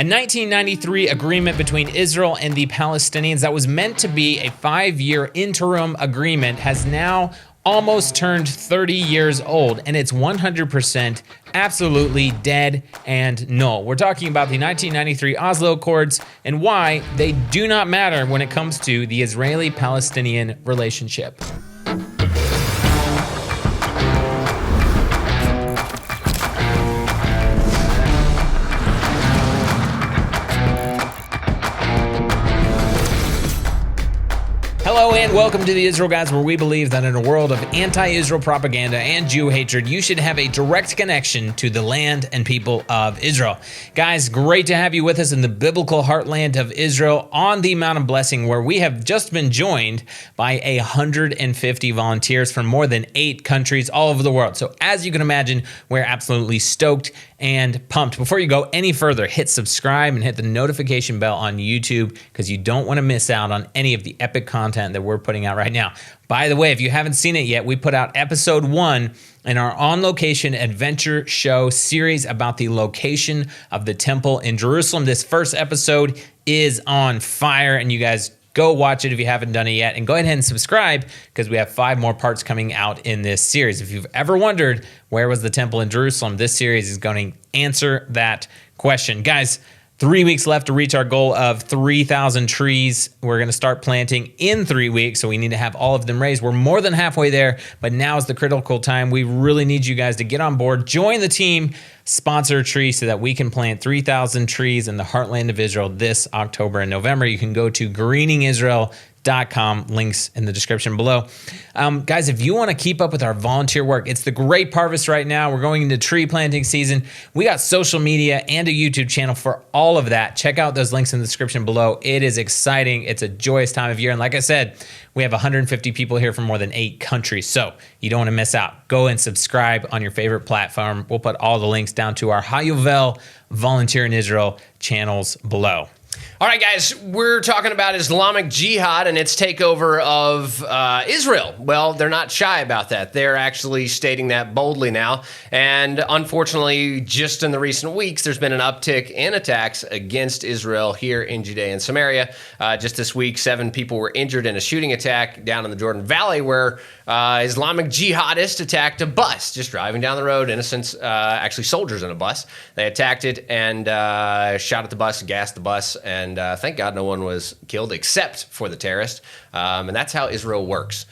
A 1993 agreement between Israel and the Palestinians that was meant to be a 5-year interim agreement has now almost turned 30 years old, and it's 100% absolutely dead and null. We're talking about the 1993 Oslo Accords and why they do not matter when it comes to the Israeli-Palestinian relationship. Hello and welcome to the Israel Guys, where we believe that in a world of anti-Israel propaganda and Jew hatred, you should have a direct connection to the land and people of Israel. Guys, great to have you with us in the biblical heartland of Israel on the Mount of Blessing, where we have just been joined by 150 volunteers from more than 8 countries all over the world. So as you can imagine, we're absolutely stoked and pumped. Before you go any further, hit subscribe and hit the notification bell on YouTube because you don't want to miss out on any of the epic content that we're putting out right now. By the way, if you haven't seen it yet, we put out episode 1 in our On Location Adventure Show series about the location of the temple in Jerusalem. This first episode is on fire, and you guys go watch it if you haven't done it yet, and go ahead and subscribe because we have 5 more parts coming out in this series. If you've ever wondered where was the temple in Jerusalem, this series is going to answer that question. Guys, 3 weeks left to reach our goal of 3,000 trees. We're going to start planting in 3 weeks, so we need to have all of them raised. We're more than halfway there, but now is the critical time. We really need you guys to get on board, join the team, sponsor a tree so that we can plant 3,000 trees in the heartland of Israel this October and November. You can go to greeningisrael.com. Links in the description below. Guys, if you want to keep up with our volunteer work, it's the grape harvest right now. We're going into tree planting season. We got social media and a YouTube channel for all of that. Check out those links in the description below. It is exciting. It's a joyous time of year. And like I said, we have 150 people here from more than 8 countries. So you don't want to miss out. Go and subscribe on your favorite platform. We'll put all the links down to our Hayuvel Volunteer in Israel channels below. All right, guys, we're talking about Islamic Jihad and its takeover of Israel. Well, they're not shy about that. They're actually stating that boldly now. And unfortunately, just in the recent weeks, there's been an uptick in attacks against Israel here in Judea and Samaria. Just this week, 7 people were injured in a shooting attack down in the Jordan Valley where Islamic jihadists attacked a bus just driving down the road. Innocents, actually soldiers in a bus. They attacked it and shot at the bus, gassed the bus, and thank God no one was killed except for the terrorist. And that's how Israel works.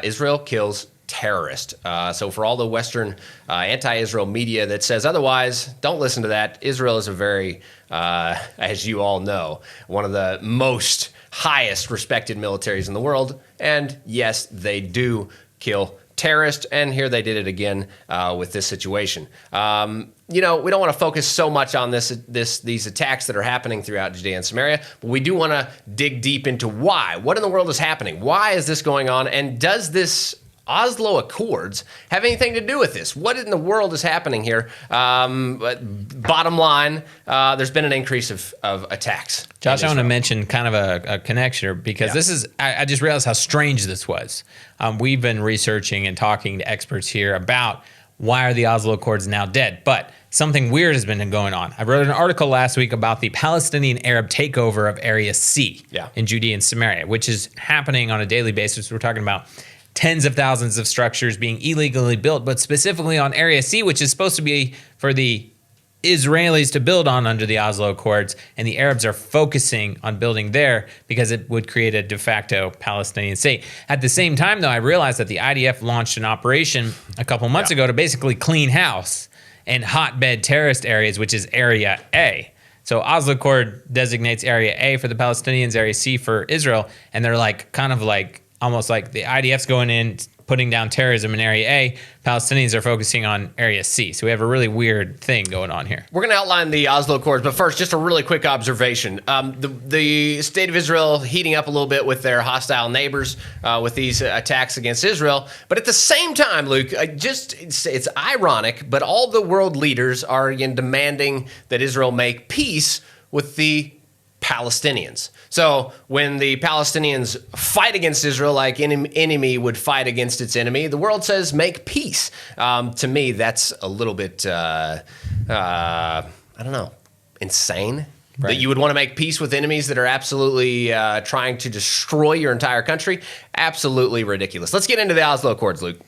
Israel kills terrorists. So for all the Western anti-Israel media that says otherwise, don't listen to that. Israel is a very, as you all know, one of the most highest respected militaries in the world. And yes, they do kill terrorists, and here they did it again with this situation. You know, we don't want to focus so much on these attacks that are happening throughout Judea and Samaria, but we do want to dig deep into why. What in the world is happening? Why is this going on? And does this Oslo Accords have anything to do with this? What in the world is happening here? Bottom line, there's been an increase of attacks. Josh, I want to mention kind of a connection because this is, I just realized how strange this was. We've been researching and talking to experts here about why are the Oslo Accords now dead, but something weird has been going on. I wrote an article last week about the Palestinian Arab takeover of Area C in Judea and Samaria, which is happening on a daily basis. We're talking about tens of thousands of structures being illegally built, but specifically on Area C, which is supposed to be for the Israelis to build on under the Oslo Accords, and the Arabs are focusing on building there because it would create a de facto Palestinian state. At the same time, though, I realized that the IDF launched an operation a couple months ago to basically clean house in hotbed terrorist areas, which is Area A. So Oslo Accord designates Area A for the Palestinians, Area C for Israel, and they're like kind of like almost like the IDF's going in, putting down terrorism in Area A. Palestinians are focusing on Area C. So we have a really weird thing going on here. We're going to outline the Oslo Accords, but first, just a really quick observation. The state of Israel heating up a little bit with their hostile neighbors with these attacks against Israel. But at the same time, Luke, it's ironic, but all the world leaders are again demanding that Israel make peace with the Palestinians. So when the Palestinians fight against Israel like any enemy would fight against its enemy, the world says make peace. To me, that's a little bit, I don't know, insane. That you would want to make peace with enemies that are absolutely trying to destroy your entire country. Absolutely ridiculous. Let's get into the Oslo Accords, Luke.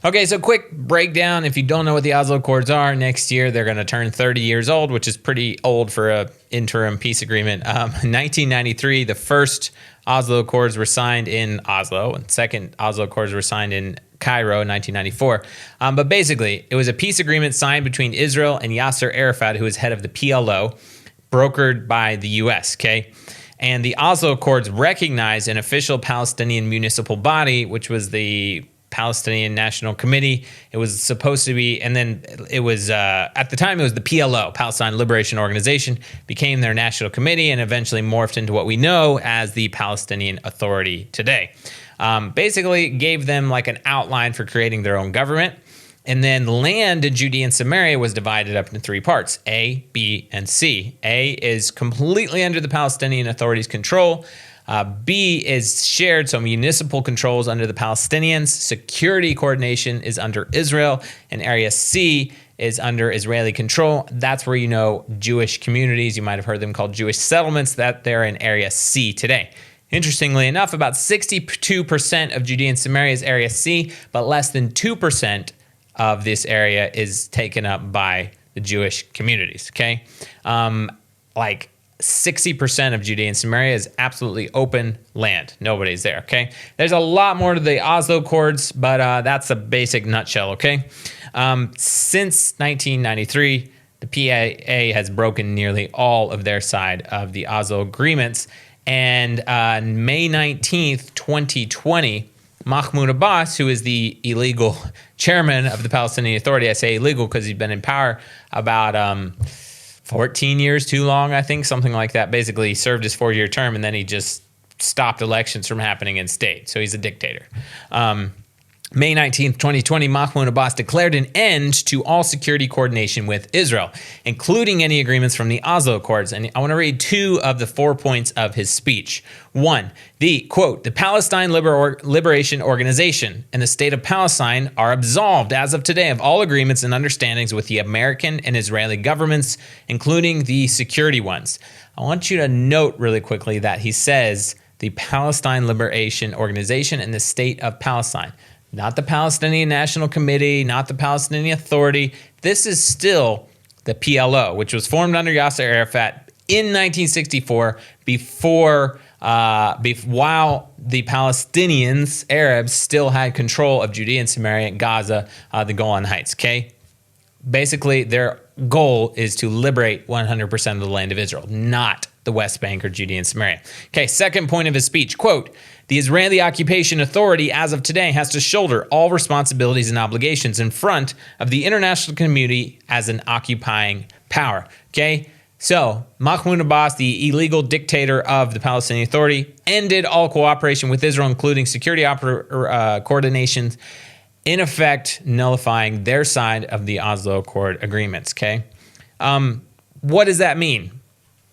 Okay, so quick breakdown. If you don't know what the Oslo Accords are, next year they're going to turn 30 years old, which is pretty old for an interim peace agreement. 1993, the first Oslo Accords were signed in Oslo, and second Oslo Accords were signed in Cairo in 1994. But basically, it was a peace agreement signed between Israel and Yasser Arafat, who was head of the PLO, brokered by the U.S., okay? And the Oslo Accords recognized an official Palestinian municipal body, which was the Palestinian National Committee. It was supposed to be, and then it was, at the time, it was the PLO, Palestine Liberation Organization, became their national committee and eventually morphed into what we know as the Palestinian Authority today. Basically, gave them like an outline for creating their own government. And then land in Judea and Samaria was divided up into three parts, A, B, and C. A is completely under the Palestinian Authority's control. B is shared, so municipal controls under the Palestinians. Security coordination is under Israel. And Area C is under Israeli control. That's where you know Jewish communities, you might have heard them called Jewish settlements, that they're in Area C today. Interestingly enough, about 62% of Judea and Samaria is Area C, but less than 2% of this area is taken up by the Jewish communities, okay? Like 60% of Judea and Samaria is absolutely open land. Nobody's there, okay? There's a lot more to the Oslo Accords, but that's a basic nutshell, okay? Since 1993, the PAA has broken nearly all of their side of the Oslo agreements, and on May 19th, 2020, Mahmoud Abbas, who is the illegal chairman of the Palestinian Authority, I say illegal because he's been in power about 14 years too long, I think, something like that. Basically, he served his 4-year term, and then he just stopped elections from happening in state. So he's a dictator. May 19th, 2020, Mahmoud Abbas declared an end to all security coordination with Israel, including any agreements from the Oslo Accords. And I want to read 2 of the 4 points of his speech. 1, the, quote, the Palestine Liberation Organization and the State of Palestine are absolved as of today of all agreements and understandings with the American and Israeli governments, including the security ones. I want you to note really quickly that he says the Palestine Liberation Organization and the State of Palestine. Not the Palestinian National Committee, not the Palestinian Authority. This is still the PLO, which was formed under Yasser Arafat in 1964 while the Palestinians, Arabs, still had control of Judea and Samaria, Gaza, the Golan Heights, okay? Basically, their goal is to liberate 100% of the land of Israel, not the West Bank or Judea and Samaria. Okay, second point of his speech, quote, the Israeli Occupation Authority, as of today, has to shoulder all responsibilities and obligations in front of the international community as an occupying power. Okay? So, Mahmoud Abbas, the illegal dictator of the Palestinian Authority, ended all cooperation with Israel, including security coordinations, in effect nullifying their side of the Oslo Accord agreements. Okay? What does that mean?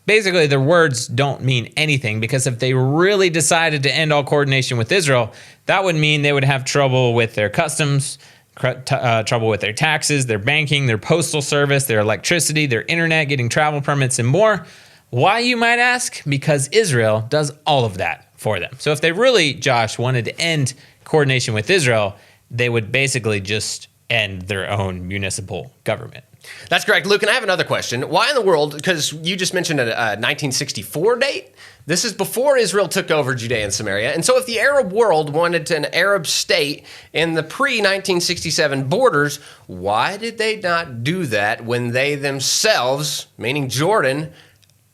Basically, their words don't mean anything, because if they really decided to end all coordination with Israel, that would mean they would have trouble with their customs, trouble with their taxes, their banking, their postal service, their electricity, their internet, getting travel permits, and more. Why, you might ask? Because Israel does all of that for them. So if they really, Josh, wanted to end coordination with Israel, they would basically just end their own municipal government. That's correct, Luke. And I have another question. Why in the world, because you just mentioned a 1964 date, this is before Israel took over Judea and Samaria. And so if the Arab world wanted an Arab state in the pre-1967 borders, why did they not do that when they themselves, meaning Jordan,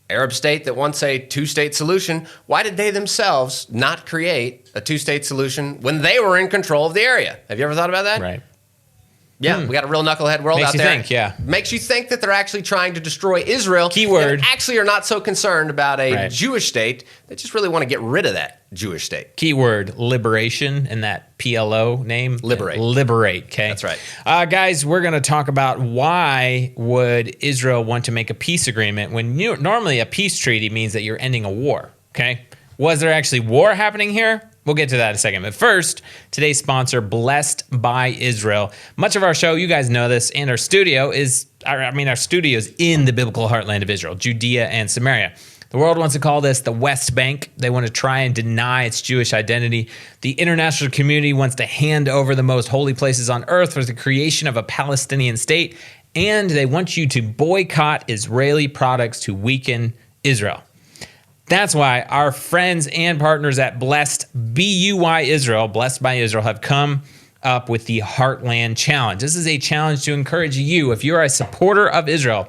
Arab state that wants a two-state solution, why did they themselves not create a two-state solution when they were in control of the area? Have you ever thought about that? Right. Yeah, we got a real knucklehead world out there. Makes you think, yeah. Makes you think that they're actually trying to destroy Israel. Keyword. And actually are not so concerned about a Jewish state. They just really want to get rid of that Jewish state. Keyword, liberation, and that PLO name. Liberate. Liberate, okay? That's right. Guys, we're going to talk about why would Israel want to make a peace agreement when normally a peace treaty means that you're ending a war, okay? Was there actually war happening here? We'll get to that in a second. But first, today's sponsor, Blessed by Israel. Much of our show, you guys know this, and our studio is, our studio is in the biblical heartland of Israel, Judea and Samaria. The world wants to call this the West Bank. They want to try and deny its Jewish identity. The international community wants to hand over the most holy places on earth for the creation of a Palestinian state. And they want you to boycott Israeli products to weaken Israel. That's why our friends and partners at Blessed by Israel, have come up with the Heartland Challenge. This is a challenge to encourage you, if you're a supporter of Israel,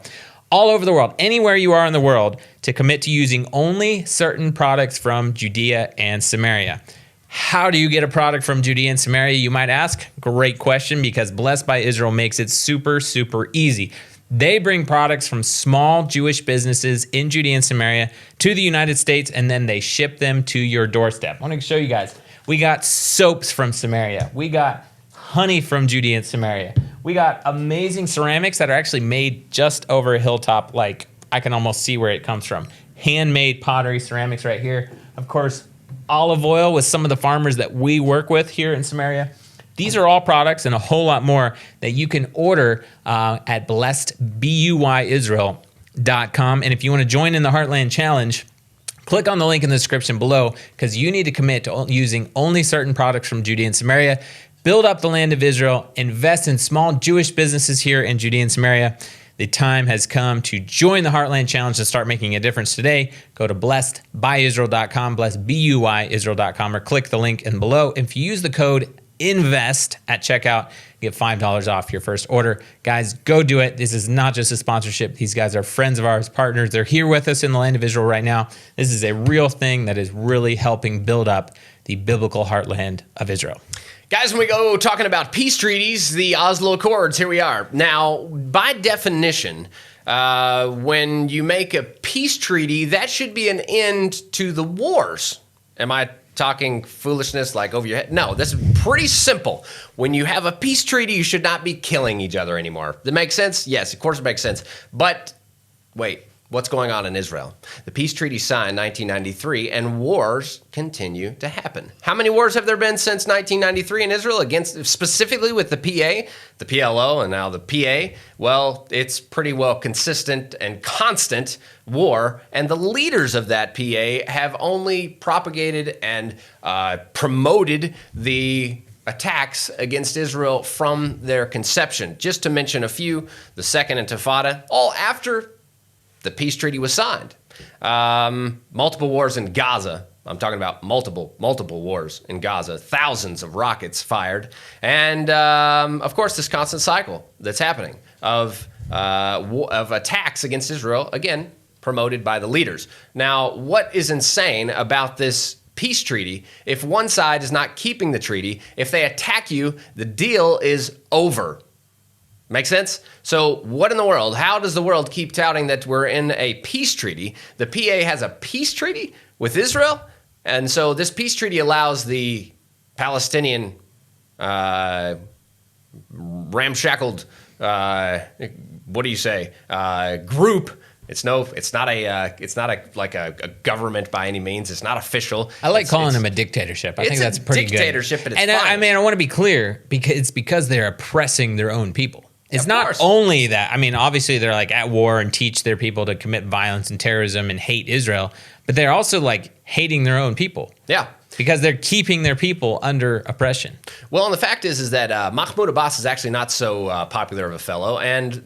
all over the world, anywhere you are in the world, to commit to using only certain products from Judea and Samaria. How do you get a product from Judea and Samaria, you might ask? Great question, because Blessed by Israel makes it super, super easy. They bring products from small Jewish businesses in Judea and Samaria to the United States, and then they ship them to your doorstep. I want to show you guys. We got soaps from Samaria. We got honey from Judea and Samaria. We got amazing ceramics that are actually made just over a hilltop. Like, I can almost see where it comes from. Handmade pottery ceramics right here. Of course, olive oil with some of the farmers that we work with here in Samaria. These are all products and a whole lot more that you can order at blessedbyisrael.com. And if you want to join in the Heartland Challenge, click on the link in the description below, because you need to commit to using only certain products from Judea and Samaria, build up the land of Israel, invest in small Jewish businesses here in Judea and Samaria. The time has come to join the Heartland Challenge and start making a difference today. Go to blessedbyisrael.com, blessedbyisrael.com, or click the link in below. If you use the code INVEST at checkout, get $5 off your first order. Guys, go do it. This is not just a sponsorship. These guys are friends of ours, partners. They're here with us in the land of Israel right now. This is a real thing that is really helping build up the biblical heartland of Israel. Guys, when we go talking about peace treaties, the Oslo Accords, here we are. Now, by definition, when you make a peace treaty, that should be an end to the wars. Am I talking foolishness like over your head? No, this is pretty simple. When you have a peace treaty, you should not be killing each other anymore. That makes sense? Yes, of course it makes sense. But wait, what's going on in Israel? The peace treaty signed 1993, and wars continue to happen. How many wars have there been since 1993 in Israel, against specifically with the PA, the PLO, and now the PA? Well, it's pretty well consistent and constant war, and the leaders of that PA have only propagated and promoted the attacks against Israel from their conception. Just to mention a few, the Second Intifada, all after the peace treaty was signed. Multiple wars in Gaza. I'm talking about multiple wars in Gaza. Thousands of rockets fired. And, of course, this constant cycle that's happening of attacks against Israel, again, promoted by the leaders. Now, what is insane about this peace treaty? If one side is not keeping the treaty, if they attack you, the deal is over. Make sense? So what in the world? How does the world keep touting that we're in a peace treaty? The PA has a peace treaty with Israel, and so this peace treaty allows the Palestinian ramshackled, group. It's not a government by any means. It's not official. I like calling them a dictatorship. I think that's pretty good. It's a dictatorship, but it's fine. I want to be clear, because they're oppressing their own people. It's not only that. I mean, obviously they're like at war and teach their people to commit violence and terrorism and hate Israel, but they're also like hating their own people. Yeah. Because they're keeping their people under oppression. Well, and the fact is that Mahmoud Abbas is actually not so popular of a fellow, and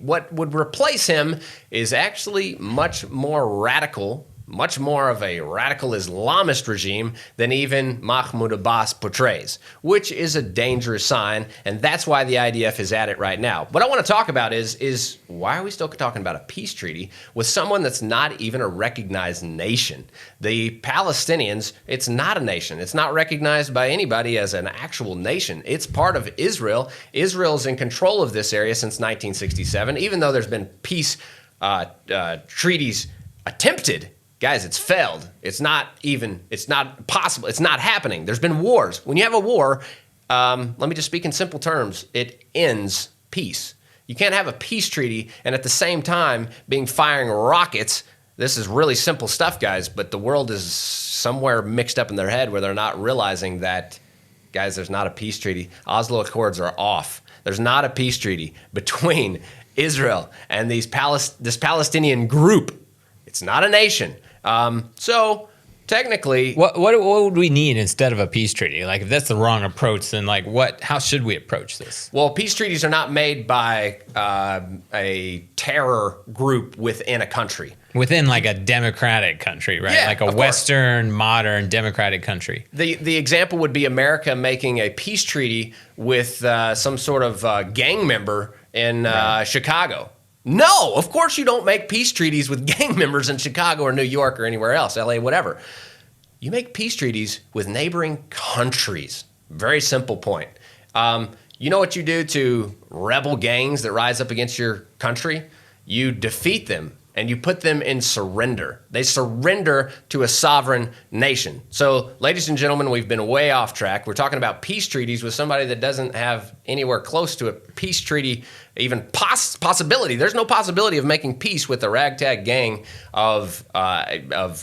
what would replace him is actually much more radical, much more of a radical Islamist regime than even Mahmoud Abbas portrays, which is a dangerous sign, and that's why the IDF is at it right now. What I want to talk about is why are we still talking about a peace treaty with someone that's not even a recognized nation? The Palestinians, it's not a nation. It's not recognized by anybody as an actual nation. It's part of Israel. Israel's in control of this area since 1967, even though there's been peace treaties attempted. Guys, it's failed. It's not possible. It's not happening. There's been wars. When you have a war, let me just speak in simple terms, it ends peace. You can't have a peace treaty and at the same time firing rockets This is really simple stuff, guys, but the world is somewhere mixed up in their head where they're not realizing that, guys, there's not a peace treaty. Oslo Accords are off. There's not a peace treaty between Israel and this Palestinian group. It's not a nation. So technically, what would we need instead of a peace treaty? Like, if that's the wrong approach, then like how should we approach this? well, peace treaties are not made by a terror group within a country. Within like a democratic country, right? Yeah, like a Western, modern, democratic country. The example would be America making a peace treaty with some sort of gang member in Chicago. No, of course you don't make peace treaties with gang members in Chicago or New York or anywhere else, LA, whatever. You make peace treaties with neighboring countries. Very simple point. You know what you do to rebel gangs that rise up against your country? You defeat them and you put them in surrender. They surrender to a sovereign nation. So, ladies and gentlemen, we've been way off track. We're talking about peace treaties with somebody that doesn't have anywhere close to a peace treaty, even possibility. There's no possibility of making peace with a ragtag gang of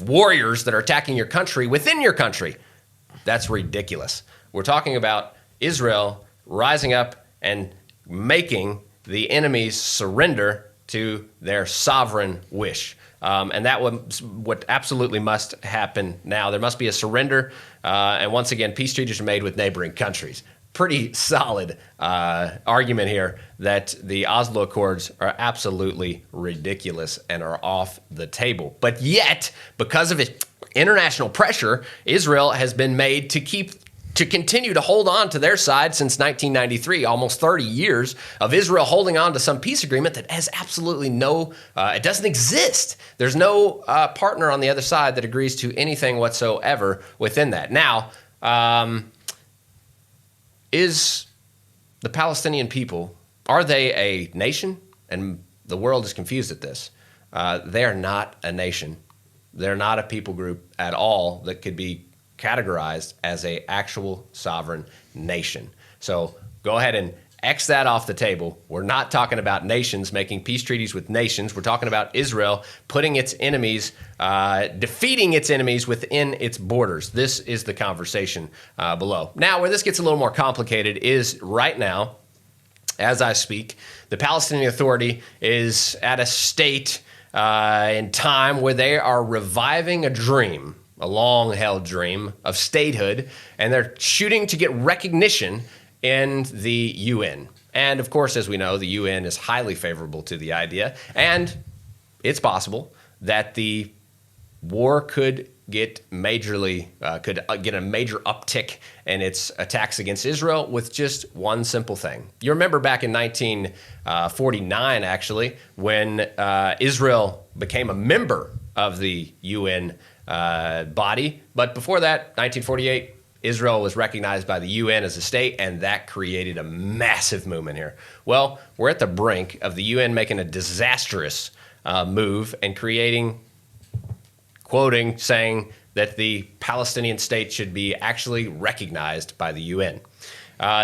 warriors that are attacking your country within your country. That's ridiculous. We're talking about Israel rising up and making the enemies surrender to their sovereign wish. And that what absolutely must happen now. There must be a surrender. And once again, peace treaties are made with neighboring countries. Pretty solid argument here that the Oslo Accords are absolutely ridiculous and are off the table. But yet, because of international pressure, Israel has been made to continue to hold on to their side since 1993, almost 30 years of Israel holding on to some peace agreement that has absolutely it doesn't exist. There's no partner on the other side that agrees to anything whatsoever within that. Now, is the Palestinian people, are they a nation? And the world is confused at this. They are not a nation. They're not a people group at all that could be categorized as a actual sovereign nation. So go ahead and X that off the table. We're not talking about nations making peace treaties with nations. We're talking about Israel putting its enemies, defeating its enemies within its borders. This is the conversation below. Now, where this gets a little more complicated is right now, as I speak, the Palestinian Authority is at a state in time where they are reviving a dream, a long-held dream of statehood, and they're shooting to get recognition in the UN. And of course, as we know, the UN is highly favorable to the idea, and it's possible that the war could get a major uptick in its attacks against Israel with just one simple thing. You remember back in 1949, actually, when Israel became a member of the UN body. But before that, 1948, Israel was recognized by the UN as a state, and that created a massive movement here. Well, we're at the brink of the UN making a disastrous move and saying that the Palestinian state should be actually recognized by the UN.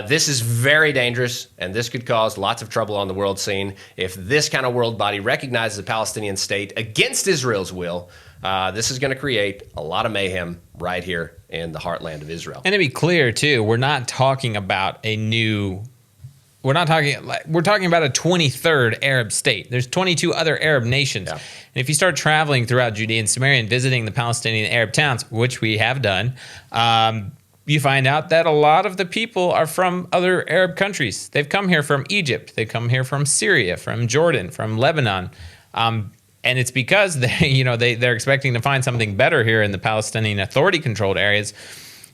This is very dangerous, and this could cause lots of trouble on the world scene. If this kind of world body recognizes the Palestinian state against Israel's will, this is going to create a lot of mayhem right here in the heartland of Israel. And to be clear, too, we're talking about a 23rd Arab state. There's 22 other Arab nations. Yeah. And if you start traveling throughout Judea and Samaria and visiting the Palestinian Arab towns, which we have done, you find out that a lot of the people are from other Arab countries. They've come here from Egypt. They've come here from Syria, from Jordan, from Lebanon. And it's because they're expecting to find something better here in the Palestinian Authority-controlled areas.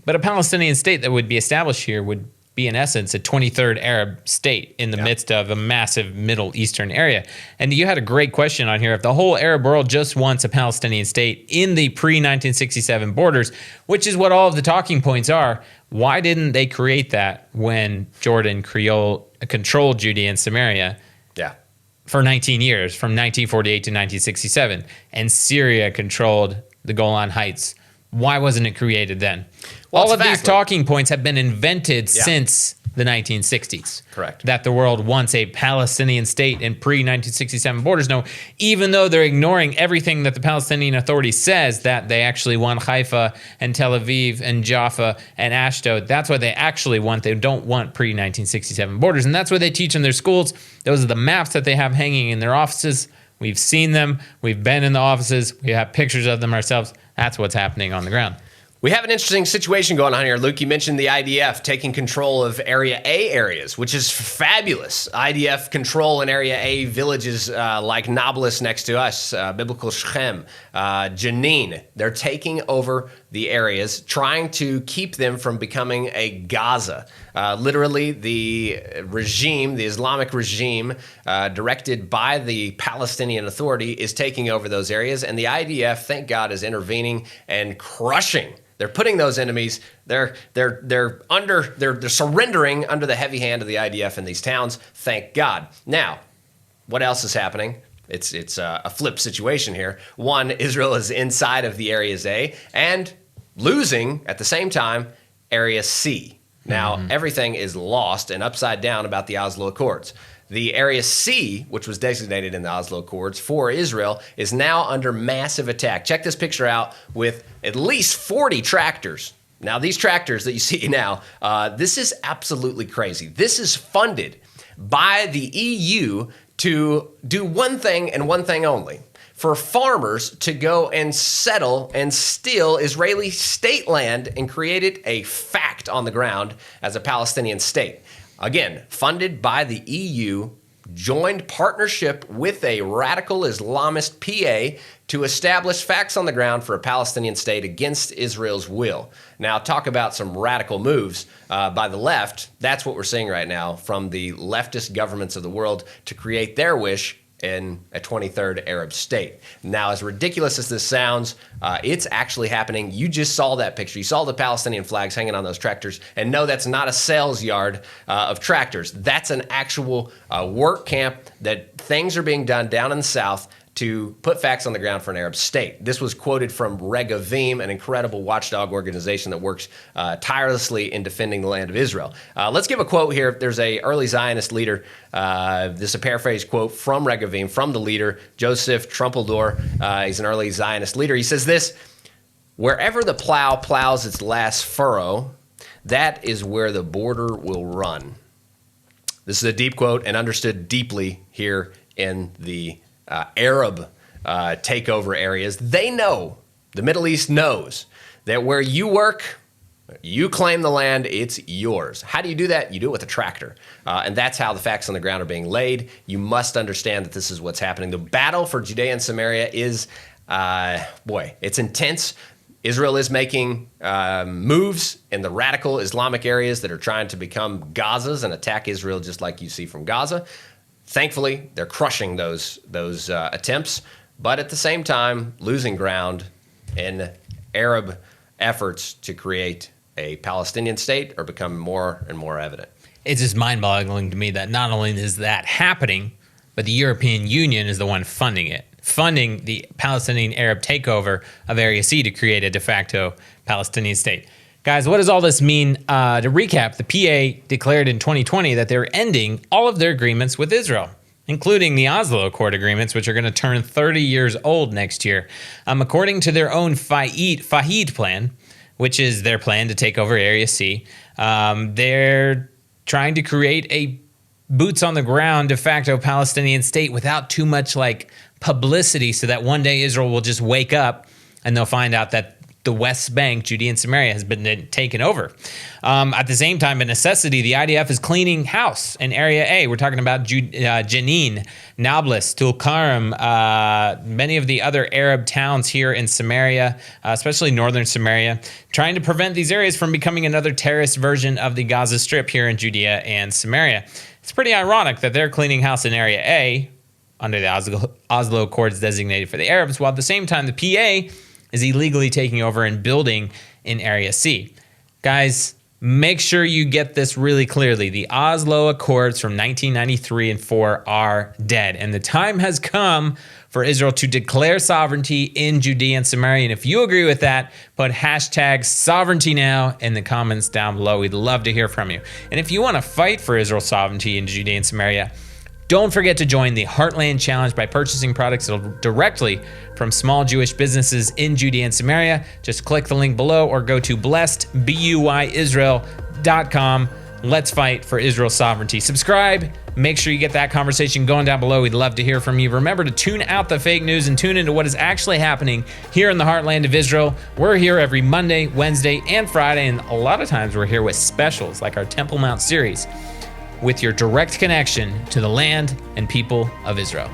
But a Palestinian state that would be established here would be, in essence, a 23rd Arab state in the midst of a massive Middle Eastern area. And you had a great question on here. If the whole Arab world just wants a Palestinian state in the pre-1967 borders, which is what all of the talking points are, why didn't they create that when Jordan controlled Judea and Samaria? Yeah. For 19 years, from 1948 to 1967, and Syria controlled the Golan Heights. Why wasn't it created then? Well, all of these talking points have been invented since the 1960s. Correct. That the world wants a Palestinian state and pre-1967 borders. No, even though they're ignoring everything that the Palestinian Authority says, that they actually want Haifa and Tel Aviv and Jaffa and Ashdod. That's what they actually want. They don't want pre-1967 borders. And that's what they teach in their schools. Those are the maps that they have hanging in their offices. We've seen them. We've been in the offices. We have pictures of them ourselves. That's what's happening on the ground. We have an interesting situation going on here. Luke, you mentioned the IDF taking control of Area A areas, which is fabulous. IDF control in Area A villages like Nablus next to us, biblical Shechem, Jenin. They're taking over the areas, trying to keep them from becoming a Gaza. Literally, the regime, the Islamic regime, directed by the Palestinian Authority, is taking over those areas. And the IDF, thank God, is intervening and crushing. They're putting those enemies. They're surrendering under the heavy hand of the IDF in these towns. Thank God. Now, what else is happening? It's a flip situation here. One, Israel is inside of the areas A and losing at the same time Area C. Now, everything is lost and upside down about the Oslo Accords. The Area C, which was designated in the Oslo Accords for Israel, is now under massive attack. Check this picture out with at least 40 tractors. Now, these tractors that you see now, this is absolutely crazy. This is funded by the EU to do one thing and one thing only: for farmers to go and settle and steal Israeli state land and create it a fact on the ground as a Palestinian state. Again, funded by the EU, joined partnership with a radical Islamist PA to establish facts on the ground for a Palestinian state against Israel's will. Now, talk about some radical moves by the left. That's what we're seeing right now from the leftist governments of the world to create their wish in a 23rd Arab state. Now, as ridiculous as this sounds, it's actually happening. You just saw that picture. You saw the Palestinian flags hanging on those tractors. And no, that's not a sales yard of tractors. That's an actual work camp that things are being done down in the south to put facts on the ground for an Arab state. This was quoted from Regavim, an incredible watchdog organization that works tirelessly in defending the land of Israel. Let's give a quote here. There's a early Zionist leader. This is a paraphrase quote from Regavim, from the leader, Joseph Trumpeldor. He's an early Zionist leader. He says this: "Wherever the plow plows its last furrow, that is where the border will run." This is a deep quote and understood deeply here in the Arab takeover areas. They know, the Middle East knows, that where you work, you claim the land, it's yours. How do you do that? You do it with a tractor. And that's how the facts on the ground are being laid. You must understand that this is what's happening. The battle for Judea and Samaria is, it's intense. Israel is making moves in the radical Islamic areas that are trying to become Gazas and attack Israel just like you see from Gaza. Thankfully, they're crushing those attempts, but at the same time, losing ground in Arab efforts to create a Palestinian state are becoming more and more evident. It's just mind-boggling to me that not only is that happening, but the European Union is the one funding it, funding the Palestinian Arab takeover of Area C to create a de facto Palestinian state. Guys, what does all this mean? To recap, the PA declared in 2020 that they're ending all of their agreements with Israel, including the Oslo Accord agreements, which are going to turn 30 years old next year. According to their own Fahid plan, which is their plan to take over Area C, they're trying to create a boots-on-the-ground de facto Palestinian state without too much publicity, so that one day Israel will just wake up and they'll find out that the West Bank, Judea and Samaria, has been taken over. At the same time, by necessity, the IDF is cleaning house in Area A. We're talking about Jenin, Nablus, Tulkarm, many of the other Arab towns here in Samaria, especially northern Samaria, trying to prevent these areas from becoming another terrorist version of the Gaza Strip here in Judea and Samaria. It's pretty ironic that they're cleaning house in Area A under the Oslo Accords designated for the Arabs, while at the same time the PA is illegally taking over and building in Area C. Guys, make sure you get this really clearly. The Oslo Accords from 1993 and 4 are dead, and the time has come for Israel to declare sovereignty in Judea and Samaria. And if you agree with that, put hashtag sovereignty now in the comments down below. We'd love to hear from you. And if you want to fight for Israel's sovereignty in Judea and Samaria, don't forget to join the Heartland Challenge by purchasing products directly from small Jewish businesses in Judea and Samaria. Just click the link below or go to blessedbuyisrael.com. Let's fight for Israel's sovereignty. Subscribe. Make sure you get that conversation going down below. We'd love to hear from you. Remember to tune out the fake news and tune into what is actually happening here in the heartland of Israel. We're here every Monday, Wednesday, and Friday, and a lot of times we're here with specials like our Temple Mount series, with your direct connection to the land and people of Israel.